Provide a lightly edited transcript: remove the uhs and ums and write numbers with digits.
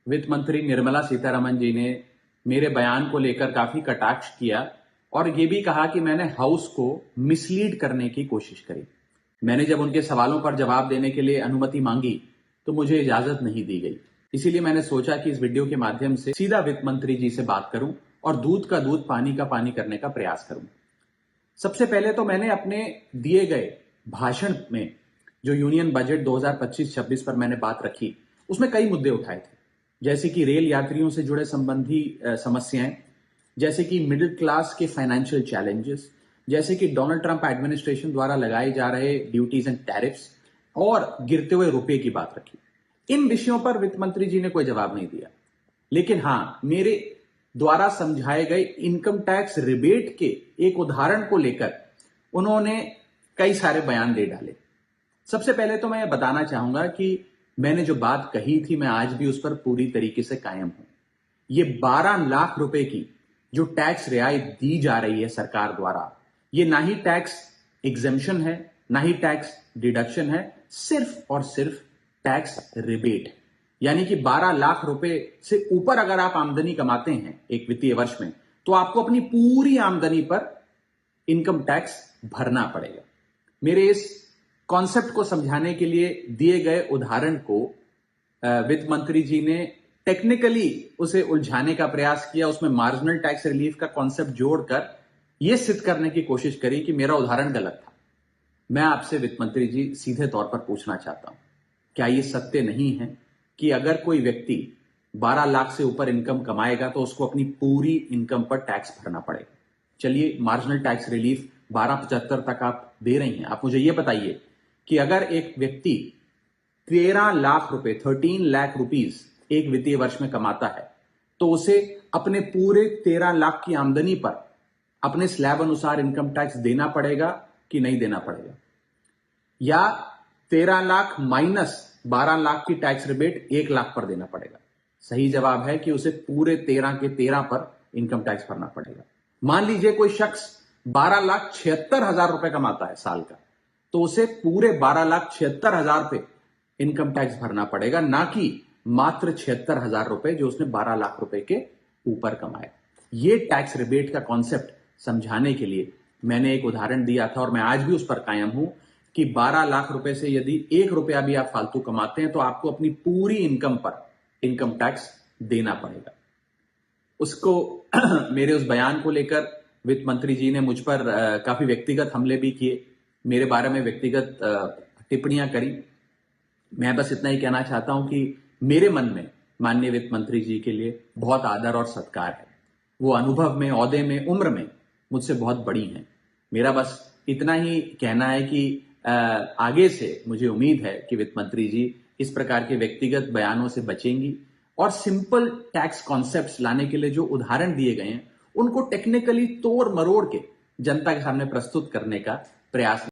वित्त मंत्री निर्मला सीतारमण जी ने मेरे बयान को लेकर काफी कटाक्ष किया और ये भी कहा कि मैंने हाउस को मिसलीड करने की कोशिश करी। मैंने जब उनके सवालों पर जवाब देने के लिए अनुमति मांगी तो मुझे इजाजत नहीं दी गई। इसीलिए मैंने सोचा कि इस वीडियो के माध्यम से सीधा वित्त मंत्री जी से बात करूं और दूध का दूध पानी का पानी करने का प्रयास करूं। सबसे पहले तो मैंने अपने दिए गए भाषण में जो यूनियन बजट 2025-26 पर मैंने बात रखी, उसमें कई मुद्दे उठाए थे, जैसे कि रेल यात्रियों से जुड़े संबंधी समस्याएं, जैसे कि मिडिल क्लास के फाइनेंशियल चैलेंजेस, जैसे कि डोनाल्ड ट्रंप एडमिनिस्ट्रेशन द्वारा लगाए जा रहे ड्यूटीज एंड टैरिफ्स और गिरते हुए रुपए की बात रखी। इन विषयों पर वित्त मंत्री जी ने कोई जवाब नहीं दिया, लेकिन हां, मेरे द्वारा समझाए गए इनकम टैक्स रिबेट के एक उदाहरण को लेकर उन्होंने कई सारे बयान दे डाले। सबसे पहले तो मैं बताना चाहूंगा कि मैंने जो बात कही थी, मैं आज भी उस पर पूरी तरीके से कायम हूं। ये 12 लाख रुपए की जो टैक्स रियायत दी जा रही है सरकार द्वारा, ये ना ही टैक्स एग्जेम्पशन है, ना ही टैक्स डिडक्शन है, सिर्फ और सिर्फ टैक्स रिबेट। यानी कि 12 लाख रुपए से ऊपर अगर आप आमदनी कमाते हैं एक वित्तीय वर्ष में, तो आपको अपनी पूरी आमदनी पर इनकम टैक्स भरना पड़ेगा। मेरे इस कॉन्सेप्ट को समझाने के लिए दिए गए उदाहरण को वित्त मंत्री जी ने टेक्निकली उसे उलझाने का प्रयास किया, उसमें मार्जिनल टैक्स रिलीफ का कॉन्सेप्ट जोड़कर यह सिद्ध करने की कोशिश करी कि मेरा उदाहरण गलत था। मैं आपसे वित्त मंत्री जी सीधे तौर पर पूछना चाहता हूं, क्या यह सत्य नहीं है कि अगर कोई व्यक्ति 12 लाख से ऊपर इनकम कमाएगा तो उसको अपनी पूरी इनकम पर टैक्स भरना पड़ेगा? चलिए, मार्जिनल टैक्स रिलीफ 1275 तक आप दे रही हैं। आप मुझे यह बताइए कि अगर एक व्यक्ति 13 लाख रुपए 13 लाख रुपीज एक वित्तीय वर्ष में कमाता है, तो उसे अपने पूरे 13 लाख की आमदनी पर अपने स्लैब अनुसार इनकम टैक्स देना पड़ेगा कि नहीं देना पड़ेगा? या 13 लाख माइनस 12 लाख की टैक्स रिबेट 1 लाख पर देना पड़ेगा? सही जवाब है कि उसे पूरे 13 के 13 पर इनकम टैक्स भरना पड़ेगा। मान लीजिए कोई शख्स 12,76,000 रुपए कमाता है साल का, तो उसे पूरे 12,76,000 पे इनकम टैक्स भरना पड़ेगा, ना कि मात्र 76,000 रुपए जो उसने 12 लाख रुपए के ऊपर कमाए। ये टैक्स रिबेट का कॉन्सेप्ट समझाने के लिए मैंने एक उदाहरण दिया था और मैं आज भी उस पर कायम हूं कि 12 लाख रुपए से यदि 1 रुपया भी आप फालतू कमाते हैं तो आपको अपनी पूरी इनकम पर इनकम टैक्स देना पड़ेगा। उसको मेरे उस बयान को लेकर वित्त मंत्री जी ने मुझ पर काफी व्यक्तिगत हमले भी किए, मेरे बारे में व्यक्तिगत टिप्पणियां करी। मैं बस इतना ही कहना चाहता हूं कि मेरे मन में माननीय वित्त मंत्री जी के लिए बहुत आदर और सत्कार है। वो अनुभव में, ओहदे में, उम्र में मुझसे बहुत बड़ी हैं। मेरा बस इतना ही कहना है कि आगे से मुझे उम्मीद है कि वित्त मंत्री जी इस प्रकार के व्यक्तिगत बयानों से बचेंगी और सिंपल टैक्स कॉन्सेप्ट्स लाने के लिए जो उदाहरण दिए गए हैं, उनको टेक्निकली तोड़ मरोड़ के जनता के सामने प्रस्तुत करने का प्रयास